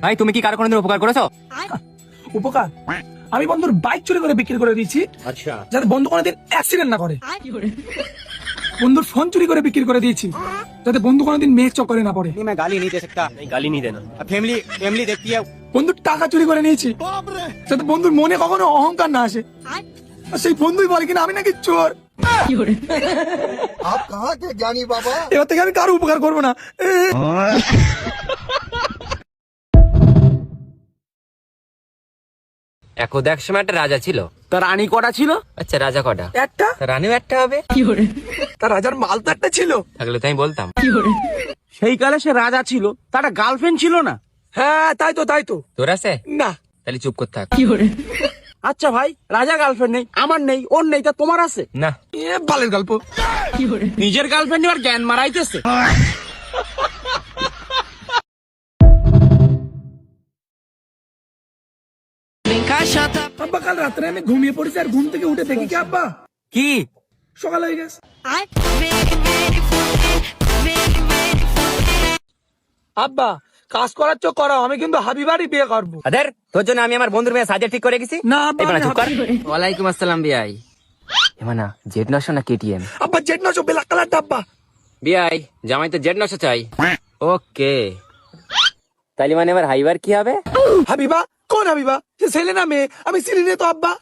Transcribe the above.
ভাই তুমি কি কারো কোনোদিন উপকার করেছো? উপকার? আমি বন্ধুর বাইক চুরি করে বিক্রি করে দিয়েছি, अच्छा যাতে বন্ধু কোনোদিন অ্যাক্সিডেন্ট না করে। বন্ধুর ফোন চুরি করে বিক্রি করে দিয়েছি, যাতে বন্ধু কোনোদিন মেঘ চক্করে না পড়ে। मैं गाली नहीं दे सकता। नहीं गाली नहीं देना। फैमिली फैमिली देखती है। বন্ধুর টাকা চুরি করে নিয়েছি, যাতে বন্ধুর মনে কখনো অহংকার না আসে। আর সেই বন্ধুই বলে কিনা আমি নাকি চোর। आप कहाँ थे ज्ञानी बाबा? এবার থেকে আমি কারো উপকার করবো না। একদা এক সময় একটা রাজা ছিল। তার রানী কটা ছিল? আচ্ছা রাজা কটা? একটা। তা রানীও একটা হবে। তার রাজার মাল তো একটা ছিল। থাকলে তো আমি বলতাম। সেই কালে সে রাজা ছিল, তার একটা গার্লফ্রেন্ড ছিল না? হ্যাঁ তাই তো তাই তো। তোর আছে? না। তাহলে চুপ করতে থাক। আচ্ছা ভাই, রাজা গার্লফ্রেন্ড নেই, আমার নেই, ওর নেই, তা তোমার আছে? না। এ বালের গল্প। নিজের গার্লফ্রেন্ড এবার জ্ঞান মারাইতেছে। আব্বা কাল রাত্রে আমি ঘুমিয়ে পড়েছি, আর ঘুম থেকে উঠে দেখি কি আব্বা কি? সকাল হয়ে গেছে। আব্বা কাজ করার চো করো, আমি কিন্তু হাবিবারই বিয়ে করবো। আদের তোর জন্য আমি আমার বন্ধুর মেয়ে সাজিয়া ঠিক করে গেছি। না আব্বা, এবার আমি চুপ কর। হাবিবারি। ওয়ালাইকুম আসসালাম বিআই। এমানা জেড 900 না কেটিএম? আব্বা জেড 900 ব্ল্যাক কালারটা আব্বা। বিআই জামাই তো জেড 900 চাই। ওকে তাইলে মানে আমার হাইবার কি হবে? হাবিবা? কোন হাবিবা? সে ছেলে না মেয়ে? আমি চিনি না তো আব্বা।